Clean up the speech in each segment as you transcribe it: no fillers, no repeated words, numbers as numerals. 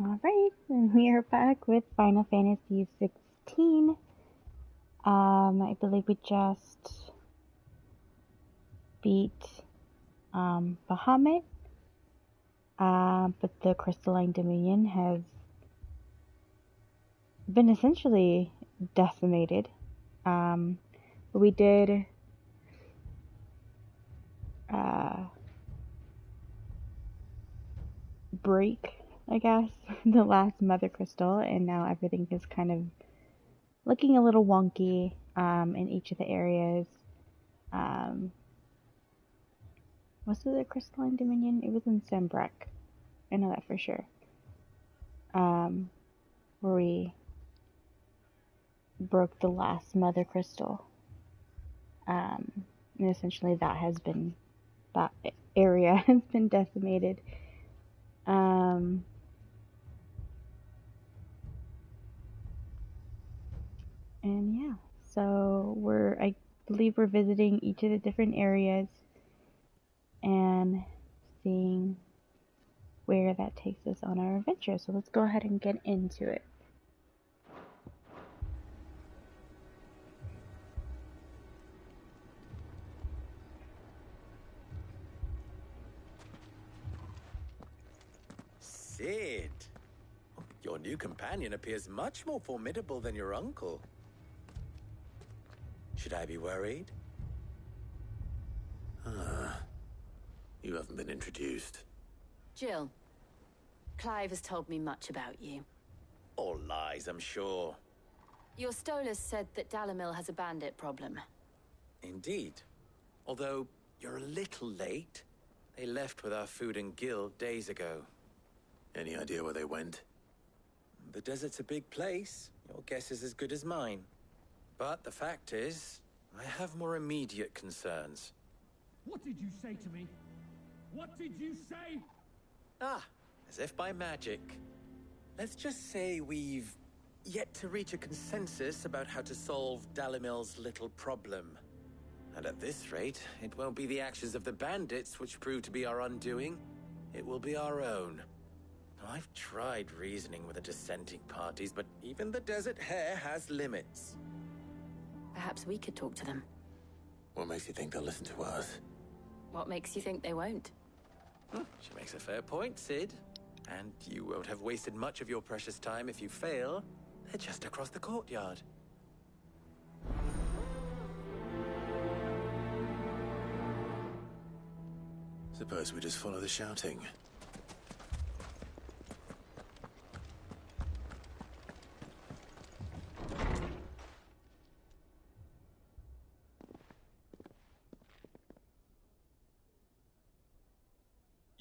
Alright, and we are back with Final Fantasy 16. I believe we just beat Bahamut, but the Crystalline Dominion has been essentially decimated. But we did break, I guess, the last Mother Crystal, and now everything is kind of looking a little wonky in each of the areas. Was it the Crystalline Dominion? It was in Sembrek. I know that for sure. Where we broke the last Mother Crystal. And essentially that area has been decimated. And yeah, so I believe we're visiting each of the different areas and seeing where that takes us on our adventure. So let's go ahead and get into it. Sid, your new companion appears much more formidable than your uncle. Should I be worried? You haven't been introduced. Jill, Clive has told me much about you. All lies, I'm sure. Your Stolas said that Dalamil has a bandit problem. Indeed. Although, you're a little late. They left with our food and guild days ago. Any idea where they went? The desert's a big place. Your guess is as good as mine. But the fact is, I have more immediate concerns. What did you say to me? What did you say? As if by magic. Let's just say we've yet to reach a consensus about how to solve Dalimil's little problem. And at this rate, it won't be the actions of the bandits which prove to be our undoing. It will be our own. Now, I've tried reasoning with the dissenting parties, but even the Desert Hare has limits. Perhaps we could talk to them. What makes you think they'll listen to us? What makes you think they won't? She makes a fair point, Sid. And you won't have wasted much of your precious time if you fail. They're just across the courtyard. Suppose we just follow the shouting.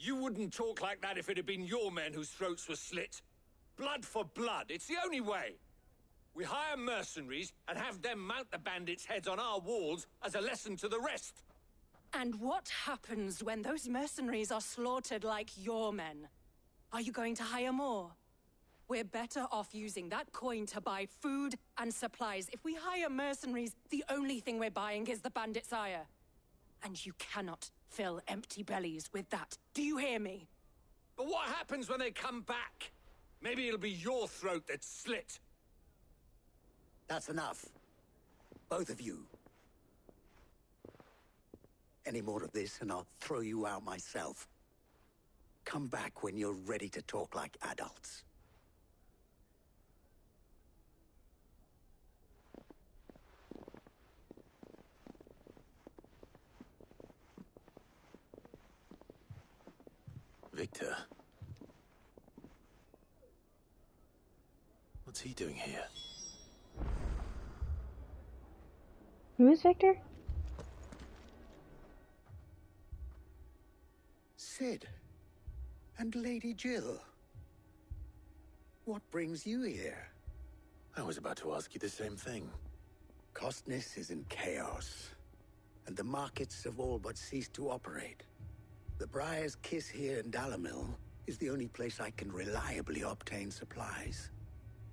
You wouldn't talk like that if it had been your men whose throats were slit. Blood for blood, it's the only way. We hire mercenaries and have them mount the bandits' heads on our walls as a lesson to the rest. And what happens when those mercenaries are slaughtered like your men? Are you going to hire more? We're better off using that coin to buy food and supplies. If we hire mercenaries, the only thing we're buying is the bandits' ire. And you cannot fill empty bellies with that. Do you hear me? But what happens when they come back? Maybe it'll be your throat that's slit. That's enough. Both of you. Any more of this and I'll throw you out myself. Come back when you're ready to talk like adults. Victor. What's he doing here? Who is Victor? Sid. And Lady Jill. What brings you here? I was about to ask you the same thing. Costness is in chaos, and the markets have all but ceased to operate. The Briar's Kiss here in Dalamil is the only place I can reliably obtain supplies.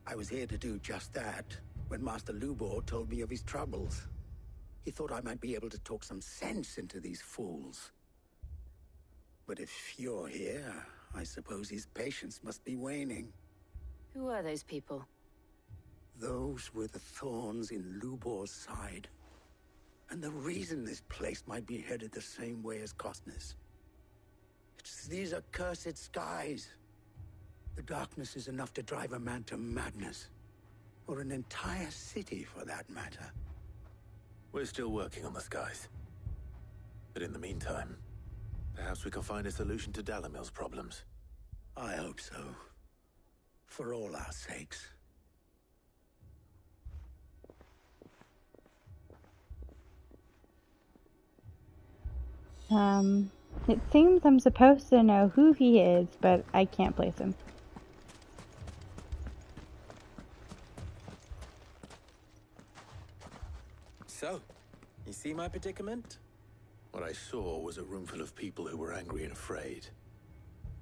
I was here to do just that when Master Lubor told me of his troubles. He thought I might be able to talk some sense into these fools. But if you're here, I suppose his patience must be waning. Who are those people? Those were the thorns in Lubor's side. And the reason this place might be headed the same way as Costner's. It's these accursed skies. The darkness is enough to drive a man to madness. Or an entire city, for that matter. We're still working on the skies. But in the meantime, perhaps we can find a solution to Dalimil's problems. I hope so. For all our sakes. It seems I'm supposed to know who he is, but I can't place him. So, you see my predicament? What I saw was a room full of people who were angry and afraid.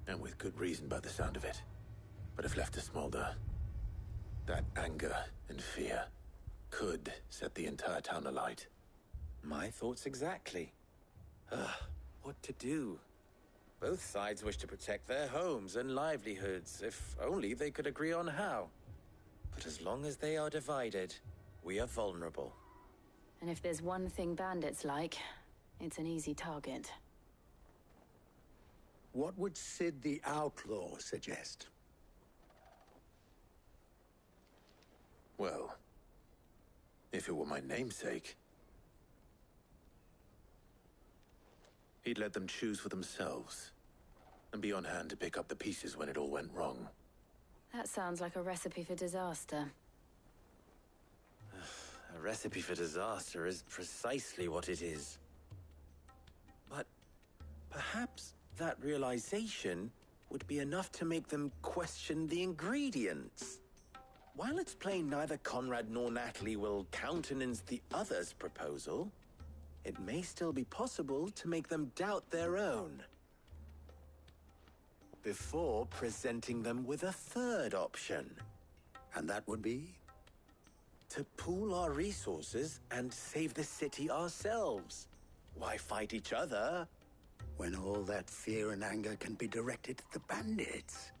And with good reason by the sound of it. But if left to smolder, that anger and fear could set the entire town alight. My thoughts exactly. What to do? Both sides wish to protect their homes and livelihoods, if only they could agree on how. But as long as they are divided, we are vulnerable. And if there's one thing bandits like, it's an easy target. What would Sid the Outlaw suggest? Well, if it were my namesake, he'd let them choose for themselves, and be on hand to pick up the pieces when it all went wrong. That sounds like a recipe for disaster. A recipe for disaster is precisely what it is. But perhaps that realization would be enough to make them question the ingredients. While it's plain neither Conrad nor Natalie will countenance the other's proposal, it may still be possible to make them doubt their own. Before presenting them with a third option. And that would be? To pool our resources and save the city ourselves. Why fight each other? When all that fear and anger can be directed at the bandits.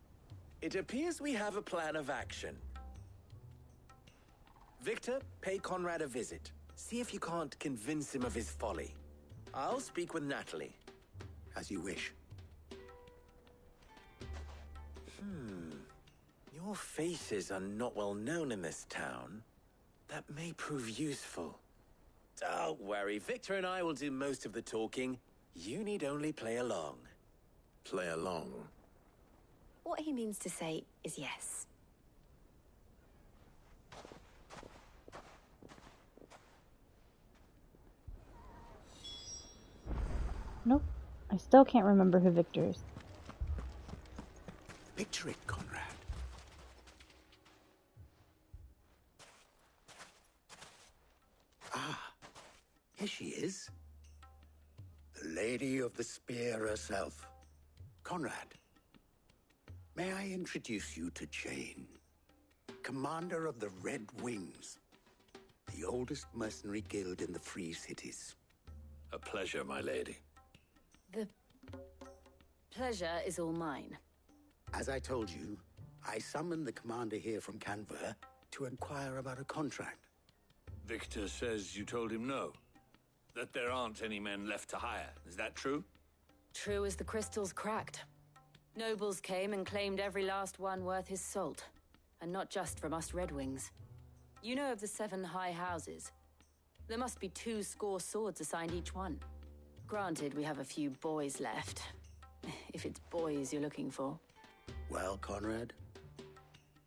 It appears we have a plan of action. Victor, pay Conrad a visit. See if you can't convince him of his folly. I'll speak with Natalie. As you wish. Your faces are not well known in this town. That may prove useful. Don't worry, Victor and I will do most of the talking. You need only play along. Play along. What he means to say is yes. Nope. I still can't remember who Victor is. Picture it, Conrad. Ah, here she is. The Lady of the Spear herself. Conrad, may I introduce you to Jane, commander of the Red Wings, the oldest mercenary guild in the Free Cities. A pleasure, my lady. The pleasure is all mine. As I told you, I summoned the commander here from Canver to inquire about a contract. Victor says you told him no. That there aren't any men left to hire. Is that true? True as the crystals cracked. Nobles came and claimed every last one worth his salt. And not just from us Red Wings. You know of the 7 high houses. There must be 2 swords assigned each one. Granted, we have a few boys left. If it's boys you're looking for. Well, Conrad,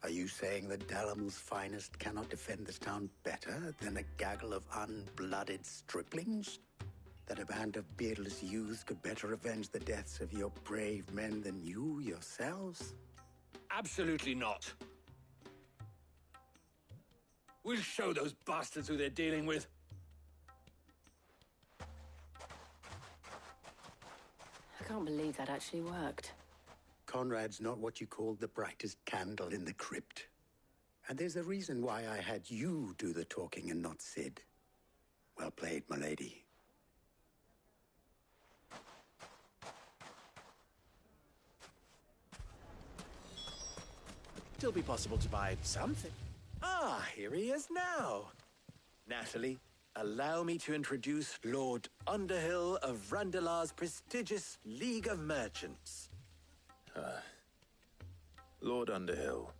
are you saying that Dalimil's finest cannot defend this town better than a gaggle of unblooded striplings? That a band of beardless youths could better avenge the deaths of your brave men than you yourselves? Absolutely not. We'll show those bastards who they're dealing with. I can't believe that actually worked. Conrad's not what you called the brightest candle in the crypt. And there's a reason why I had you do the talking and not Sid. Well played, my lady. still be possible to buy something. Ah, here he is now. Natalie, allow me to introduce Lord Underhill of Randalar's prestigious League of Merchants. Lord Underhill.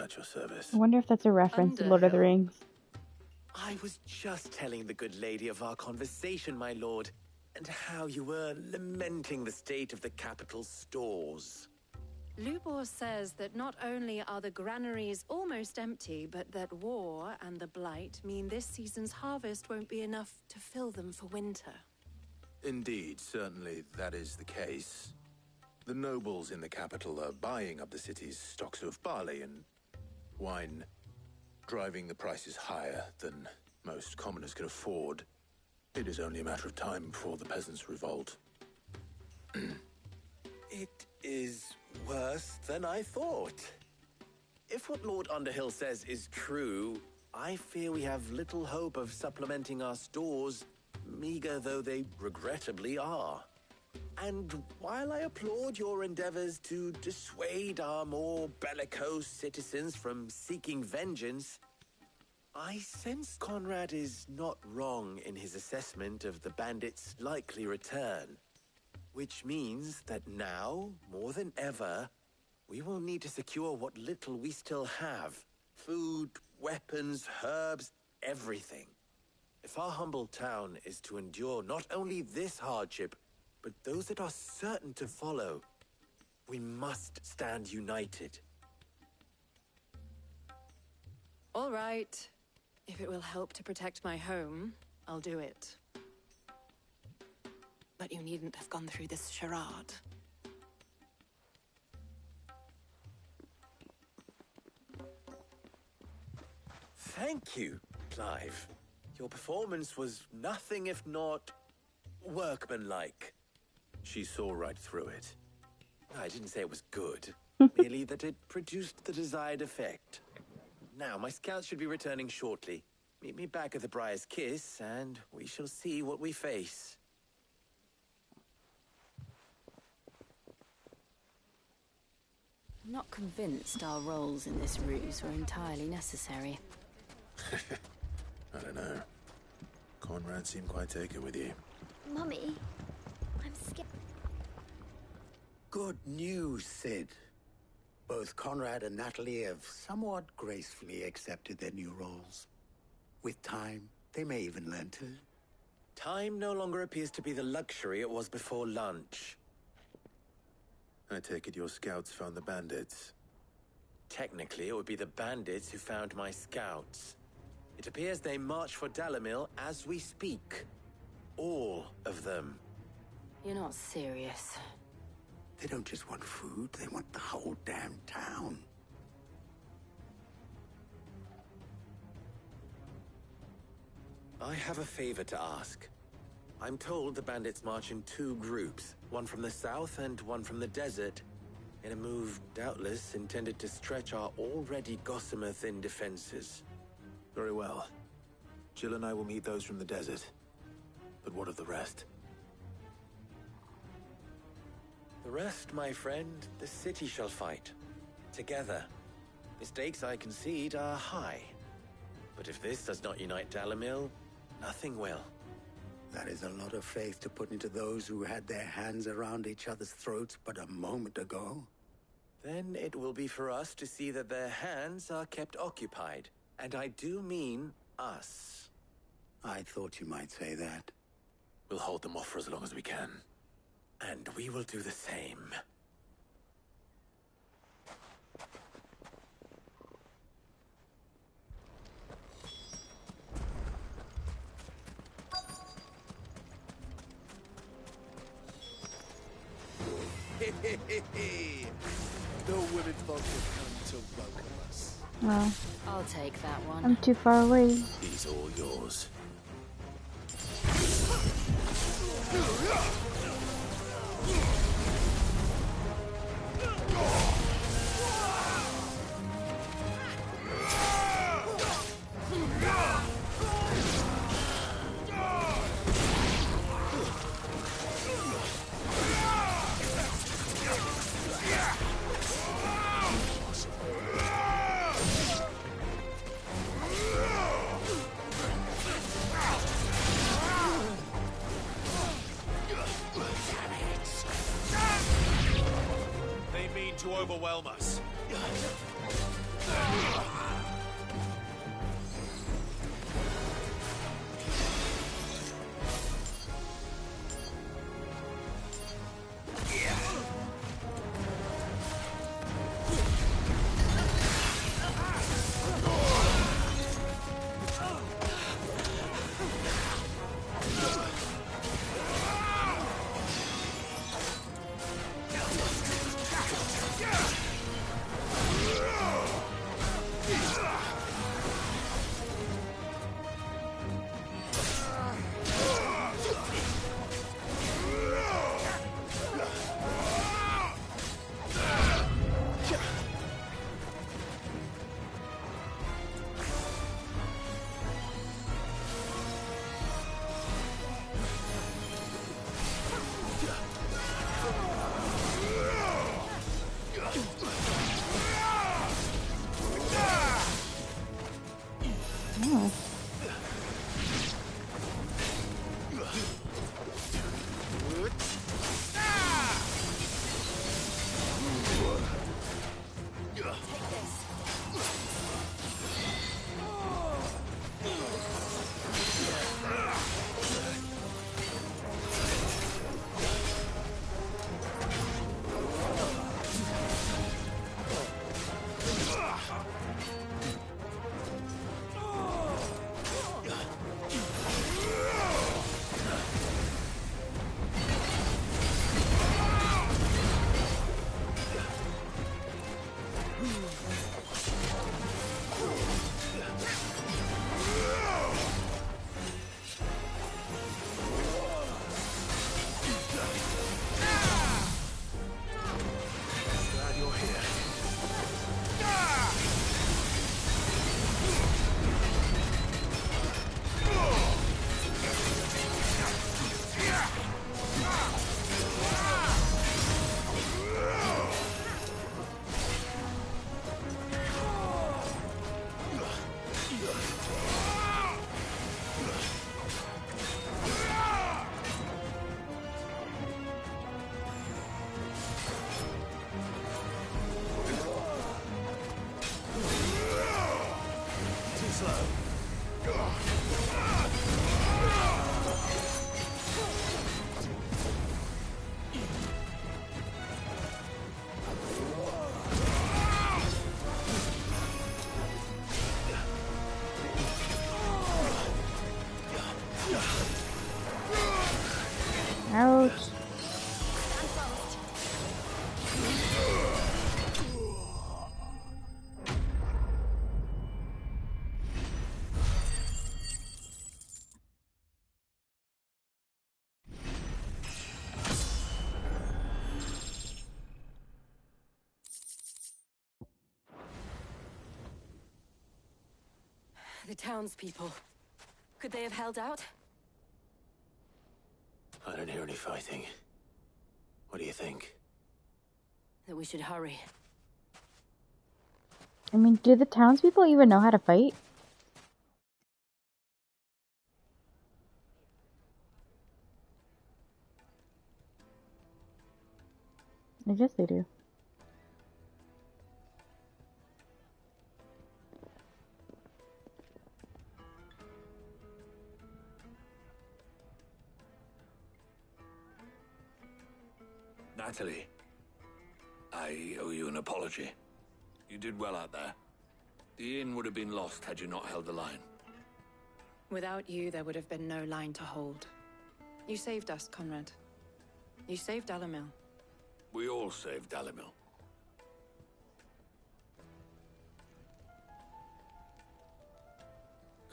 At your service. I wonder if that's a reference to Lord of the Rings. I was just telling the good lady of our conversation, my lord, and how you were lamenting the state of the capital's stores. Lubor says that not only are the granaries almost empty, but that war and the Blight mean this season's harvest won't be enough to fill them for winter. Indeed, certainly that is the case. The nobles in the capital are buying up the city's stocks of barley and wine, driving the prices higher than most commoners can afford. It is only a matter of time before the peasants revolt. It is worse than I thought. If what Lord Underhill says is true, I fear we have little hope of supplementing our stores, meager though they regrettably are. And while I applaud your endeavors to dissuade our more bellicose citizens from seeking vengeance, I sense Conrad is not wrong in his assessment of the bandits' likely return. Which means that now, more than ever, we will need to secure what little we still have. Food, weapons, herbs, everything. If our humble town is to endure not only this hardship, but those that are certain to follow, we must stand united. All right. If it will help to protect my home, I'll do it. But you needn't have gone through this charade. Thank you, Clive. Your performance was nothing if not workmanlike. She saw right through it. I didn't say it was good, merely that it produced the desired effect. Now, my scouts should be returning shortly. Meet me back at the Briar's Kiss, and we shall see what we face. I'm not convinced our roles in this ruse were entirely necessary. I don't know. Conrad seemed quite taken with you. Mummy, I'm scared. Good news, Sid. Both Conrad and Natalie have somewhat gracefully accepted their new roles. With time, they may even learn to. Time no longer appears to be the luxury it was before lunch. I take it your scouts found the bandits. Technically, it would be the bandits who found my scouts. It appears they march for Dalimil as we speak. All of them. You're not serious. They don't just want food, they want the whole damn town. I have a favor to ask. I'm told the bandits march in two groups, one from the south and one from the desert, in a move doubtless intended to stretch our already gossamer-thin defenses. Very well. Jill and I will meet those from the desert. But what of the rest? The rest, my friend, the city shall fight. Together. The stakes, I concede, are high. But if this does not unite Dalimil, nothing will. That is a lot of faith to put into those who had their hands around each other's throats but a moment ago. Then it will be for us to see that their hands are kept occupied. And I do mean us. I thought you might say that. We'll hold them off for as long as we can. And we will do the same. No women folk have come to welcome us. Well, I'll take that one. I'm too far away. He's all yours. to overwhelm us. Oh. Glad you're here. Too slow. Ouch. The townspeople. Could they have held out? I don't hear any fighting. What do you think? That we should hurry. I mean, do the townspeople even know how to fight? I guess they do. Natalie, I owe you an apology. You did well out there. The inn would have been lost had you not held the line. Without you, there would have been no line to hold. You saved us, Conrad. You saved Dalimil. We all saved Dalimil.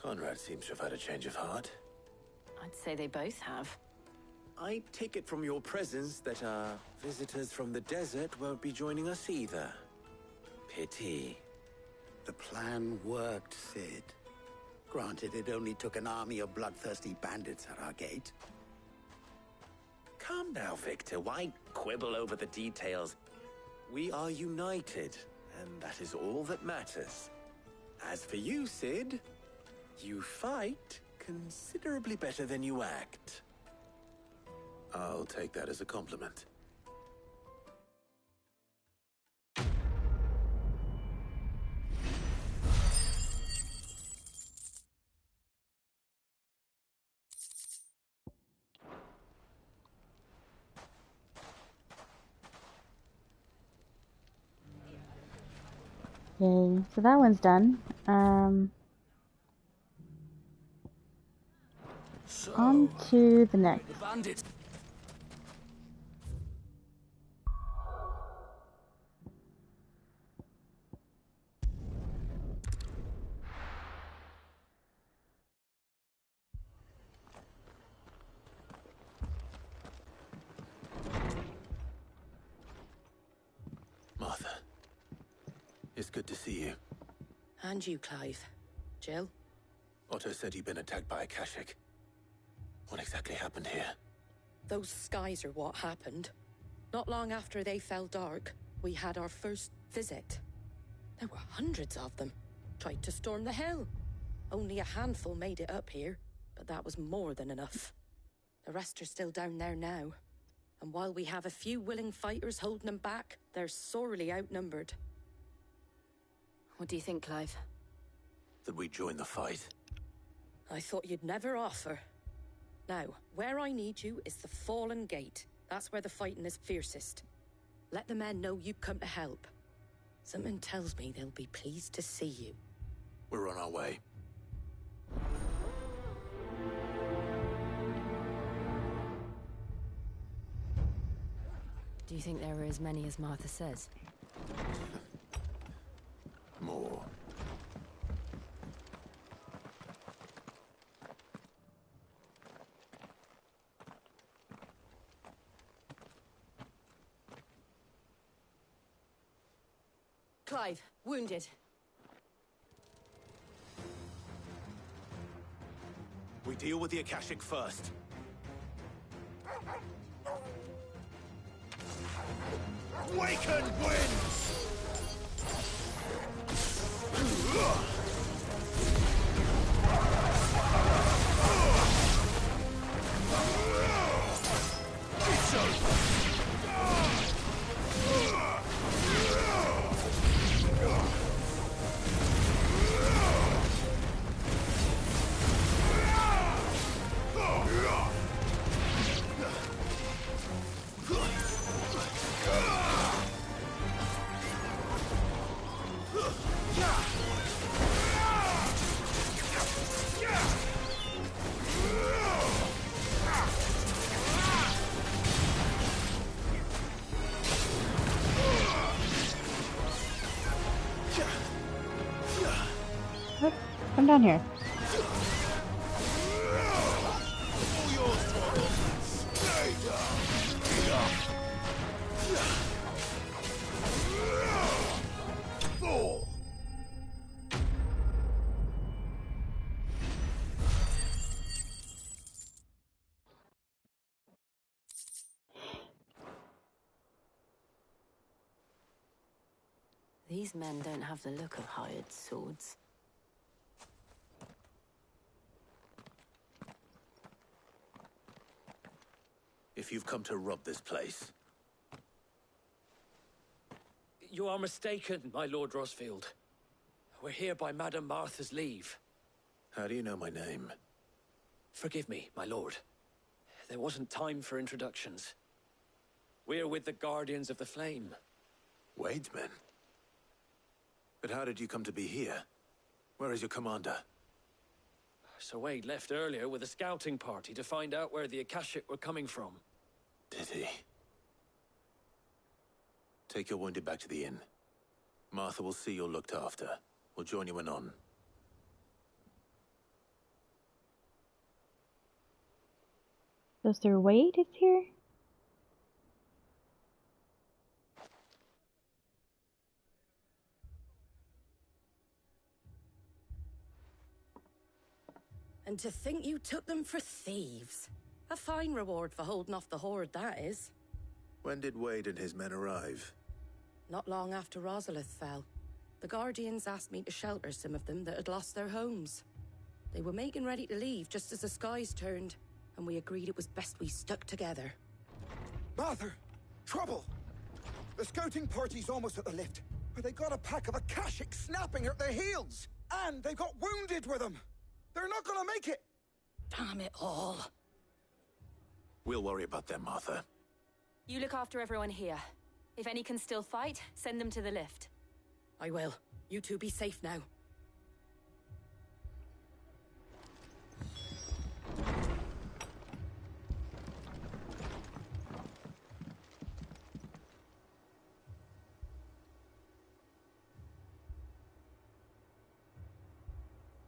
Conrad seems to have had a change of heart. I'd say they both have. I take it from your presence that our visitors from the desert won't be joining us either. Pity. The plan worked, Sid. Granted, it only took an army of bloodthirsty bandits at our gate. Calm now, Victor. Why quibble over the details? We are united, and that is all that matters. As for you, Sid, you fight considerably better than you act. I'll take that as a compliment. Yay. So that one's done. On to the next. The bandits. Martha, it's good to see you. And you, Clive. Jill? Otto said you'd been attacked by a Kashik. What exactly happened here? Those skies are what happened. Not long after they fell dark, we had our first visit. There were hundreds of them. Tried to storm the hill. Only a handful made it up here, but that was more than enough. The rest are still down there now. And while we have a few willing fighters holding them back, they're sorely outnumbered. What do you think, Clive? That we join the fight? I thought you'd never offer. Now, where I need you is the Fallen Gate. That's where the fighting is fiercest. Let the men know you come to help. Something tells me they'll be pleased to see you. We're on our way. Do you think there were as many as Martha says? More. Clive, wounded. We deal with the Akashic first. Waken winds! Come down here. These men don't have the look of hired swords. If you've come to rob this place, You are mistaken, my Lord Rosfield. We're here by Madame Martha's leave. how do you know my name? Forgive me, my lord. There wasn't time for introductions. We're with the Guardians of the Flame. Wade's men? But how did you come to be here? Where is your commander? Sir Wade left earlier with a scouting party to find out where the Akashic were coming from. Did he? Take your wounded back to the inn. Martha will see you're looked after. We'll join you anon. So Sir Wade is here? And to think you took them for thieves. A fine reward for holding off the horde, that is. When did Wade and his men arrive? Not long after Rosalith fell, the Guardians asked me to shelter some of them that had lost their homes. They were making ready to leave just as the skies turned, and we agreed it was best we stuck together. Martha! Trouble! The scouting party's almost at the lift, where they got a pack of Akashic snapping at their heels! And they've got wounded with them! They're not gonna make it! Damn it all. We'll worry about them, Martha. You look after everyone here. If any can still fight, send them to the lift. I will. You two be safe now.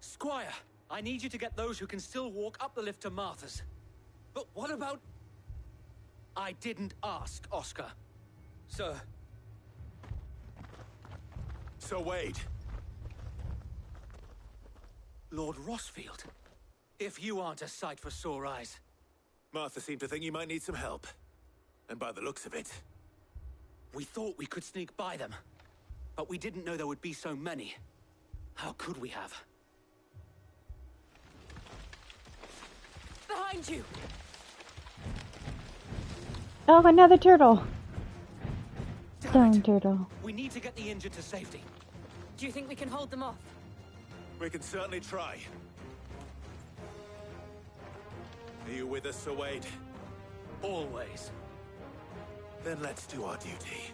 Squire, I need you to get those who can still walk up the lift to Martha's. But what about... I didn't ask, Oscar. Sir. So Wade. Lord Rossfield. If you aren't a sight for sore eyes. Martha seemed to think you might need some help. And by the looks of it... We thought we could sneak by them. But we didn't know there would be so many. How could we have? Behind you! Oh, another turtle. Damn Stone it. turtle. We need to get the injured to safety. Do you think we can hold them off? We can certainly try. Are you with us, Sir Wade? Always. Then let's do our duty.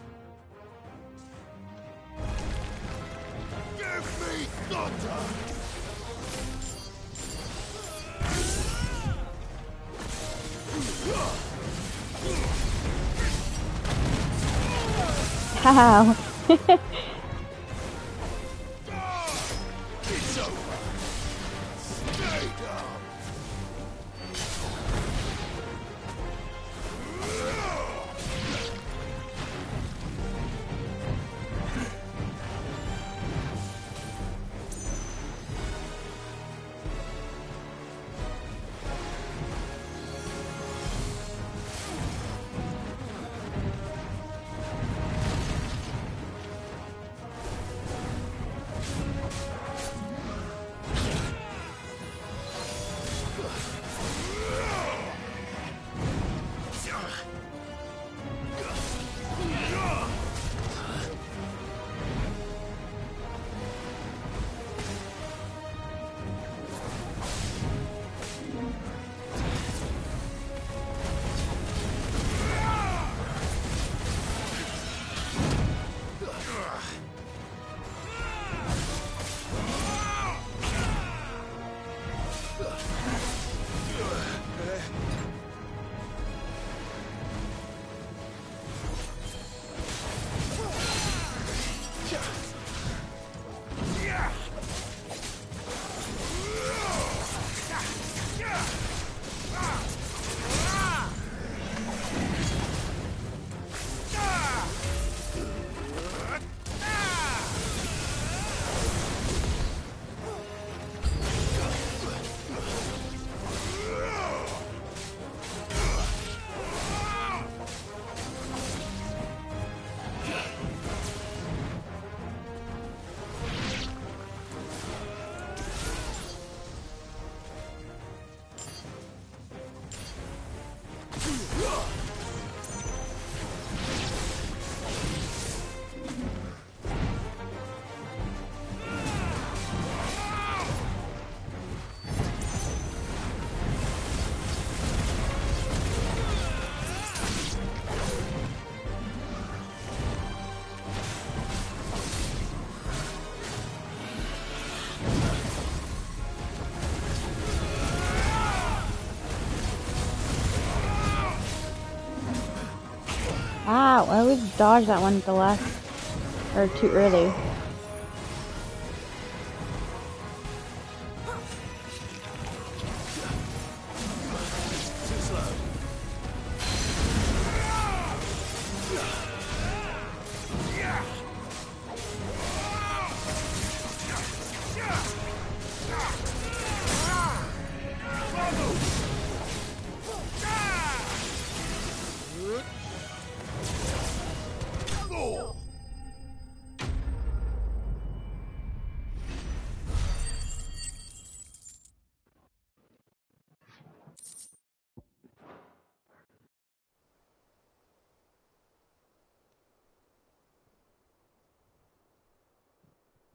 Give me thunder! How? It's over! Stay down! Wow, I always dodge that one at the last, or too early.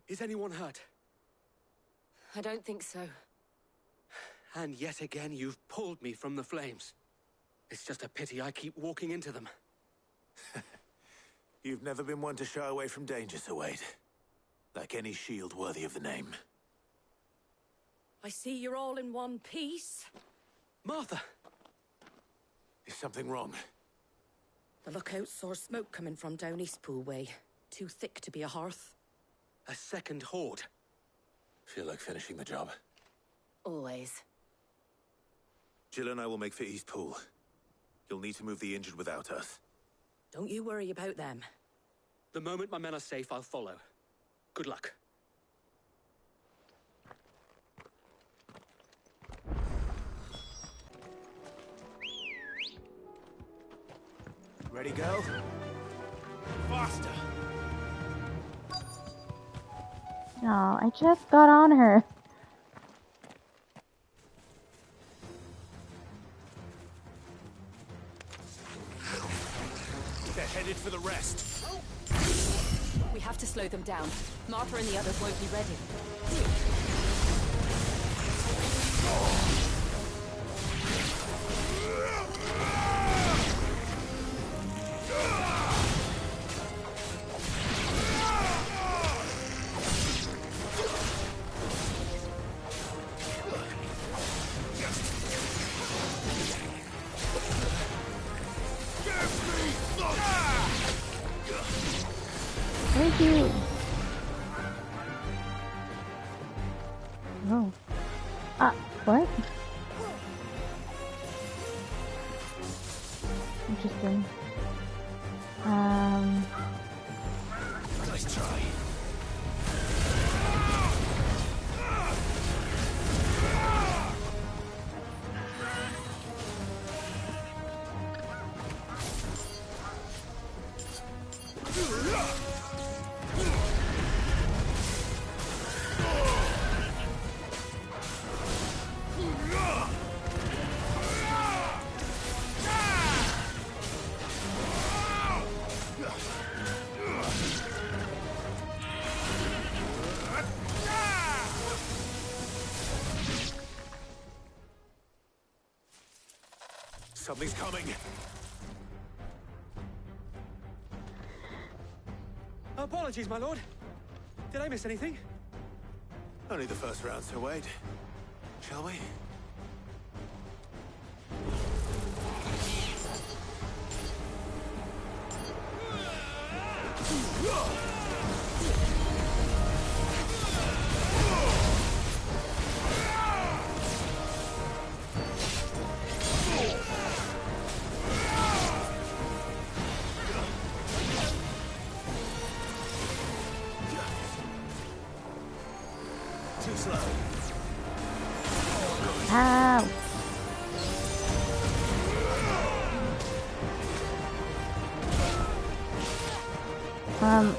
Is anyone hurt? I don't think so. And yet again, you've pulled me from the flames. It's just a pity I keep walking into them. You've never been one to shy away from danger, Sir Wade. Like any shield worthy of the name. I see you're all in one piece. Martha! Is something wrong? The lookout saw smoke coming from down Eastpool way. Too thick to be a hearth. A second horde. Feel like finishing the job. Always. Jill and I will make for Eastpool. You'll need to move the injured without us. Don't you worry about them. The moment my men are safe, I'll follow. Good luck. Ready, go? Faster! Oh, I just got on her. They're headed for the rest. We have to slow them down. Martha and the others won't be ready. Thank you. Oh. What? Interesting. Nice try. Something's coming. Apologies, my lord. Did I miss anything? Only the first round, so wait. Shall we? Too slow. Ow.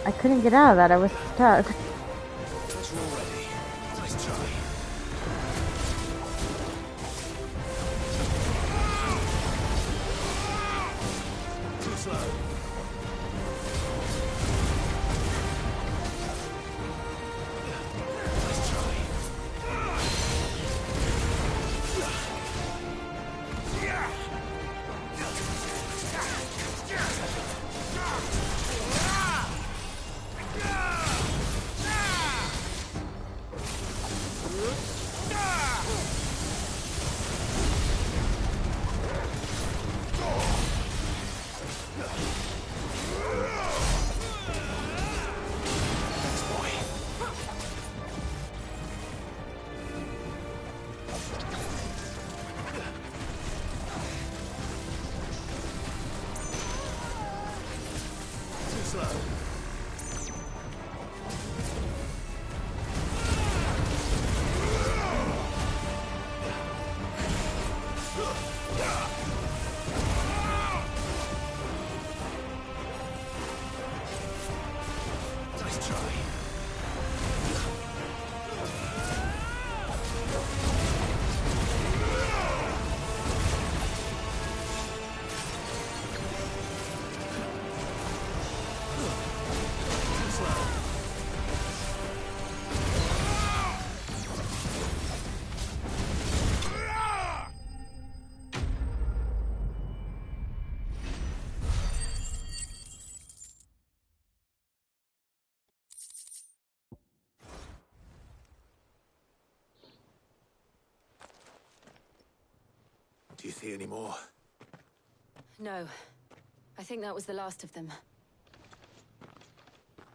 I couldn't get out of that. I was stuck. That's all ready. Nice try. Too slow. Nice try. Do you see any more? No. I think that was the last of them.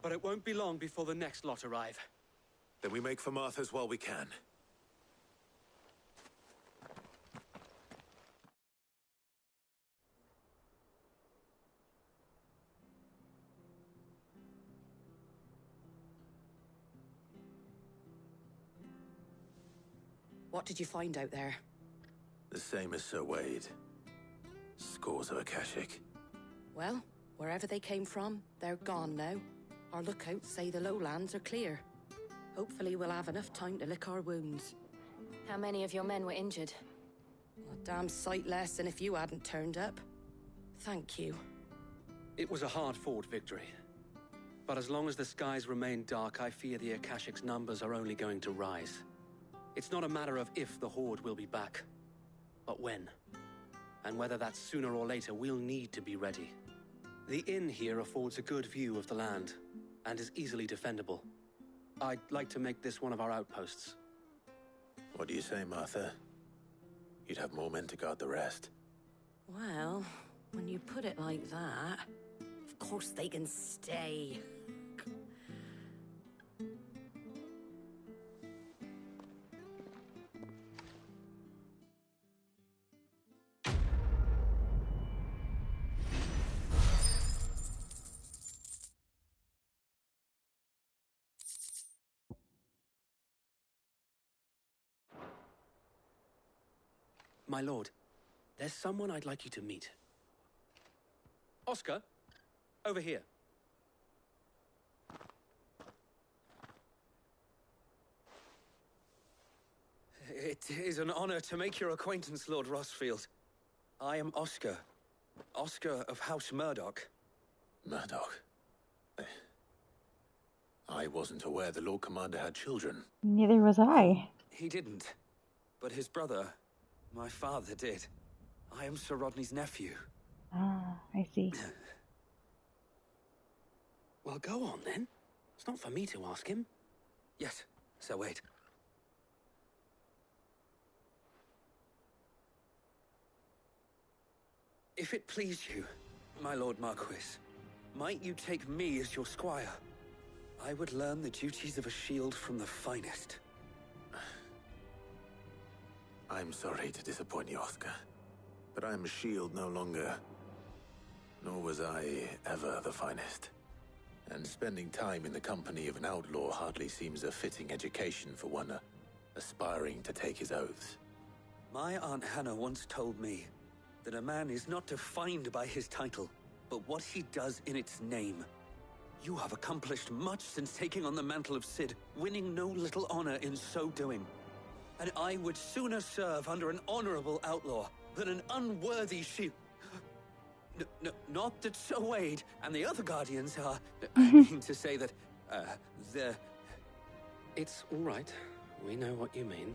But it won't be long before the next lot arrive. Then we make for Martha's while we can. What did you find out there? The same as Sir Wade. Scores of Akashic. Well, wherever they came from, they're gone now. Our lookouts say the lowlands are clear. Hopefully we'll have enough time to lick our wounds. How many of your men were injured? A damn sight less than if you hadn't turned up. Thank you. It was a hard-fought victory. But as long as the skies remain dark, I fear the Akashic's numbers are only going to rise. It's not a matter of if the Horde will be back, but when. And whether that's sooner or later, we'll need to be ready. The inn here affords a good view of the land, and is easily defendable. I'd like to make this one of our outposts. What do you say, Martha? You'd have more men to guard the rest. Well, when you put it like that, of course they can stay. My lord, there's someone I'd like you to meet. Oscar, over here. It is an honor to make your acquaintance, Lord Rossfield. I am Oscar. Oscar of House Murdoch. Murdoch? I wasn't aware the Lord Commander had children. Neither was I. He didn't. But his brother, my father, did. I am Sir Rodney's nephew. Ah, I see. Well, go on then. It's not for me to ask him. Yes, Sir Wade. If it please you, my Lord Marquis, might you take me as your squire? I would learn the duties of a shield from the finest. I'm sorry to disappoint you, Oscar, but I'm a shield no longer. Nor was I ever the finest. And spending time in the company of an outlaw hardly seems a fitting education for one aspiring to take his oaths. My Aunt Hannah once told me that a man is not defined by his title, but what he does in its name. You have accomplished much since taking on the mantle of Cid, winning no little honor in so doing. And I would sooner serve under an honorable outlaw than an unworthy shield. Not that Sir Wade and the other guardians are... I mean to say that, they're... It's all right. We know what you mean.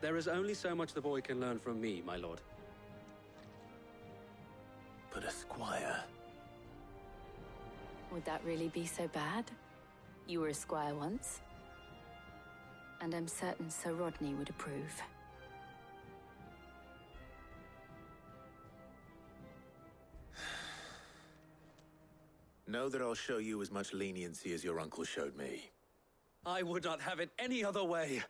There is only so much the boy can learn from me, my lord. But a squire... Would that really be so bad? You were a squire once. And I'm certain Sir Rodney would approve. Know that I'll show you as much leniency as your uncle showed me. I would not have it any other way.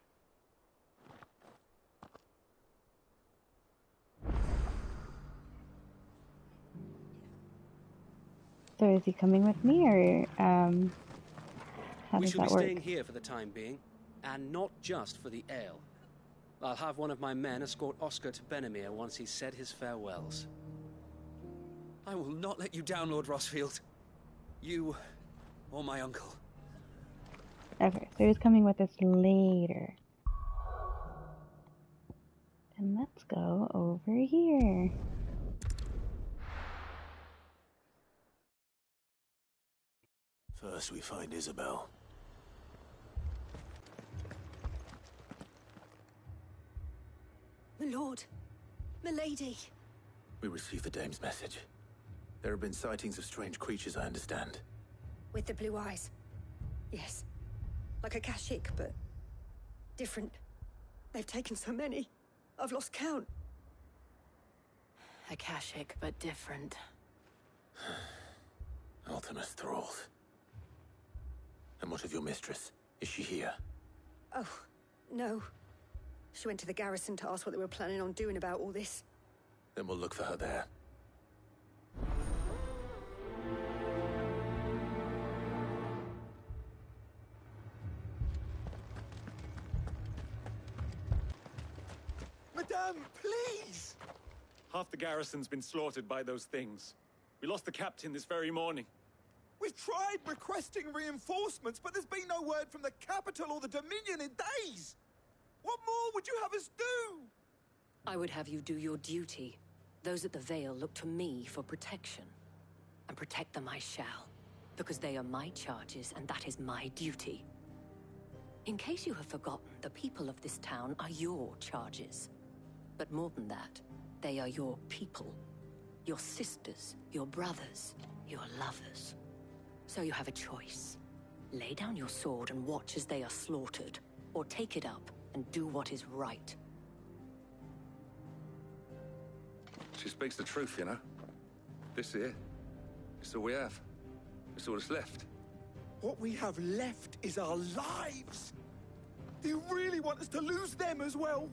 So is he coming with me, or how We does shall that be work? staying here for the time being, and not just for the ale. I'll have one of my men escort Oscar to Benimir once he's said his farewells. I will not let you down, Lord Rossfield. You or my uncle. Okay, so he's coming with us later. Then let's go over here. First we find Isabel. My lord, my lady. We received the dame's message. There have been sightings of strange creatures, I understand. With the blue eyes. Yes. Like a Akashic, but different. They've taken so many. I've lost count. Akashic, but different. Ultimus thralls. And what of your mistress? Is she here? Oh, no. She went to the garrison to ask what they were planning on doing about all this. Then we'll look for her there. Madame, please! Half the garrison's been slaughtered by those things. We lost the captain this very morning. We've tried requesting reinforcements, but there's been no word from the capital or the Dominion in days! What more would you have us do? I would have you do your duty. Those at the Vale look to me for protection. And protect them I shall. Because they are my charges, and that is my duty. In case you have forgotten, the people of this town are your charges. But more than that, they are your people. Your sisters, your brothers, your lovers. So you have a choice. Lay down your sword and watch as they are slaughtered, or take it up and do what is right. She speaks the truth, you know. This here, it's all we have. It's all that's left. What we have left is our lives! Do you really want us to lose them as well?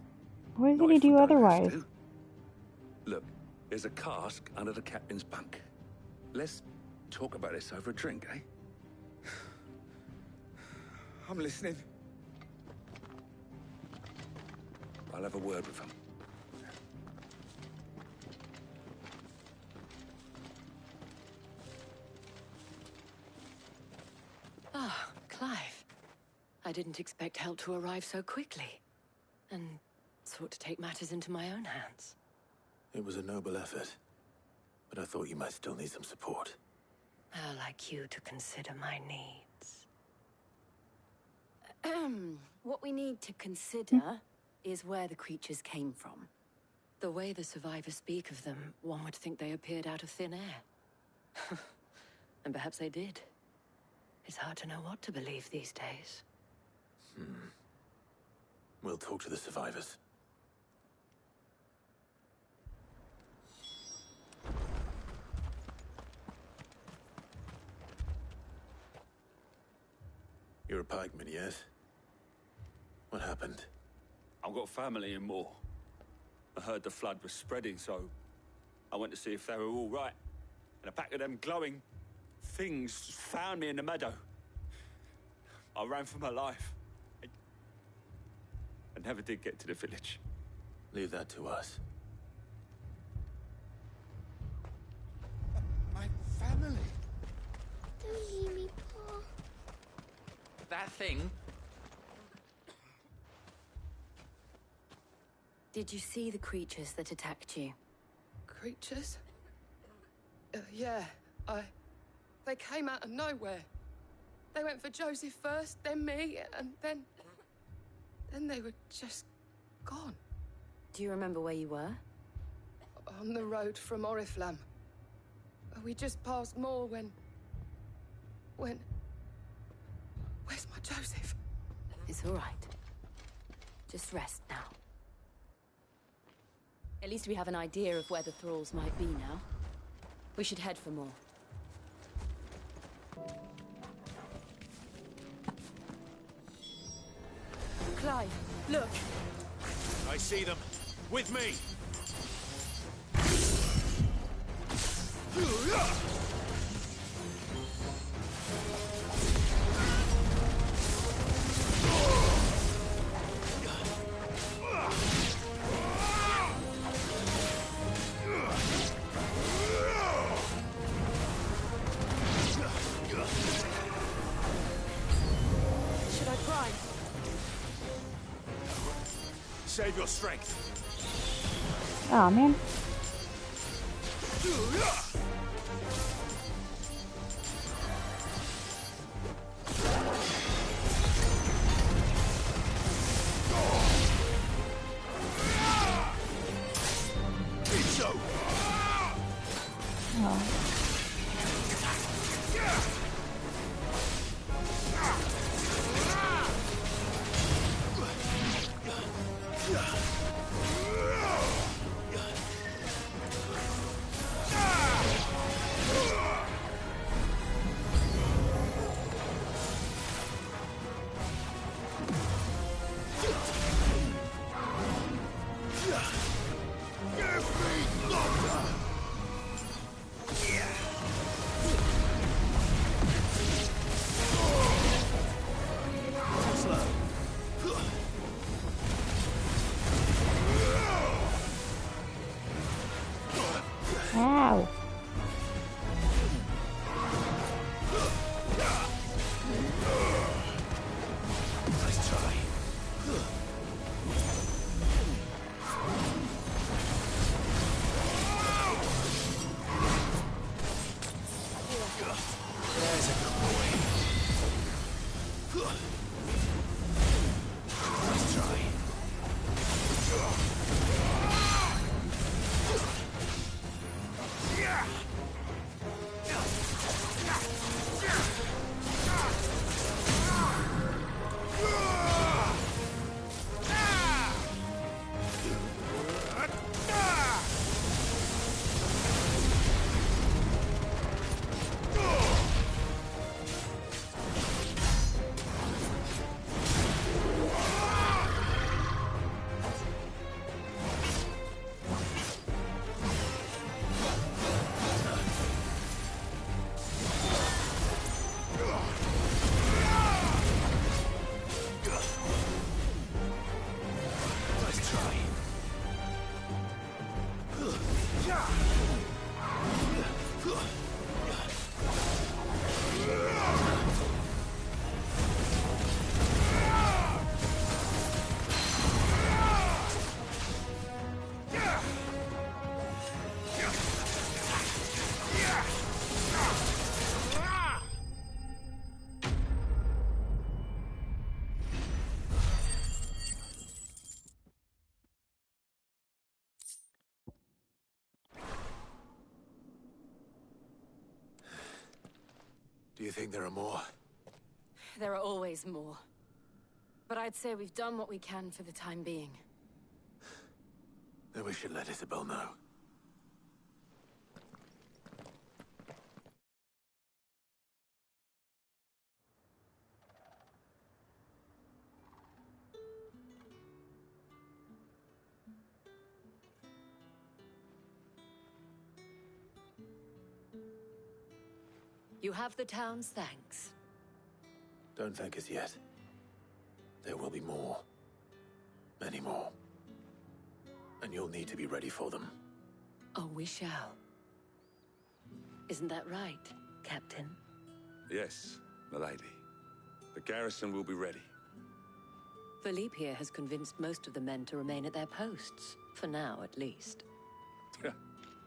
What is he gonna do otherwise? Look, there's a cask under the captain's bunk. Let's talk about this over a drink, eh? I'm listening. I'll have a word with him. Ah, Clive. I didn't expect help to arrive so quickly. And sought to take matters into my own hands. It was a noble effort, but I thought you might still need some support. How like you to consider my needs. What we need to consider is where the creatures came from. The way the survivors speak of them, one would think they appeared out of thin air. And perhaps they did. It's hard to know what to believe these days. We'll talk to the survivors. You're a pikeman, yes? What happened? I've got family in Moor. I heard the flood was spreading, so I went to see if they were all right. And a pack of them glowing things found me in the meadow. I ran for my life. I never did get to the village. Leave that to us. My family. Don't leave me, Paul. That thing? Did you see the creatures that attacked you? Creatures? Yeah, they came out of nowhere. They went for Joseph first, then me, and then they were just gone. Do you remember where you were? On the road from Oriflamme. We just passed Moor when... Where's my Joseph? It's all right. Just rest now. At least we have an idea of where the thralls might be now. We should head for more. Clive, look! I see them. With me! Should I try? Save your strength. Aw, man. Let's try. Do you think there are more? There are always more. But I'd say we've done what we can for the time being. Then we should let Isabel know. You have the town's thanks. Don't thank us yet. There will be more. Many more. And you'll need to be ready for them. Oh, we shall. Isn't that right, Captain? Yes, milady. The garrison will be ready. Philippe here has convinced most of the men to remain at their posts. For now, at least.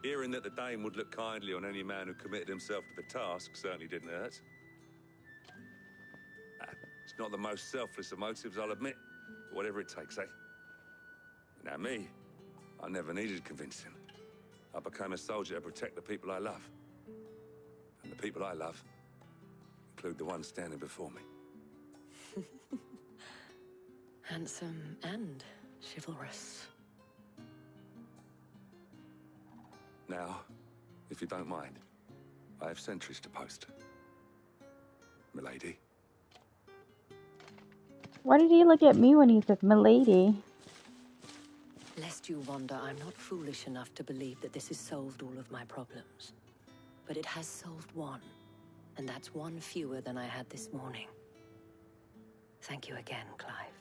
Hearing that the Dane would look kindly on any man who committed himself to the task certainly didn't hurt. It's not the most selfless of motives, I'll admit. But whatever it takes, eh? Now me, I never needed convincing. I became a soldier to protect the people I love. And the people I love include the ones standing before me. Handsome and chivalrous. Now, if you don't mind, I have sentries to post. Milady. Why did he look at me when he said milady? Lest you wonder, I'm not foolish enough to believe that this has solved all of my problems. But it has solved one, and that's one fewer than I had this morning. Thank you again, Clive.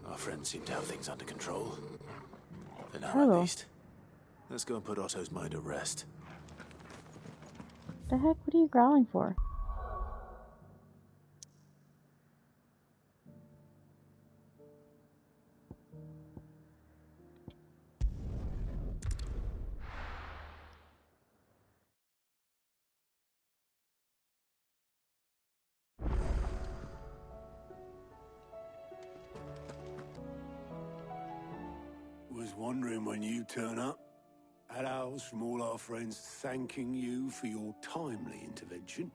Our friends seem to have things under control. For now, Oh. at least. Let's go and put Otto's mind at rest. The heck? What are you growling for? Was wondering when you turn up. Had owls from all our friends thanking you for your timely intervention.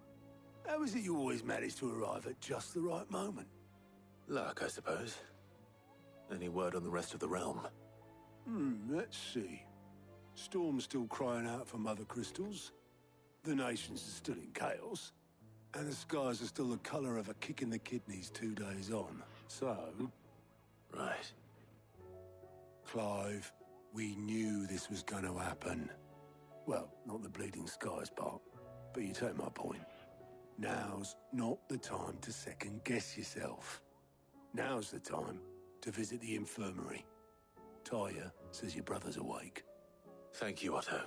How is it you always manage to arrive at just the right moment? Luck, I suppose. Any word on the rest of the realm? Let's see. Storm's still crying out for mother crystals. The nations are still in chaos. And the skies are still the color of a kick in the kidneys 2 days on. So... Right. Clive, we knew this was going to happen. Well, not the bleeding skies part, but you take my point. Now's not the time to second-guess yourself. Now's the time to visit the infirmary. Taya says your brother's awake. Thank you, Otto.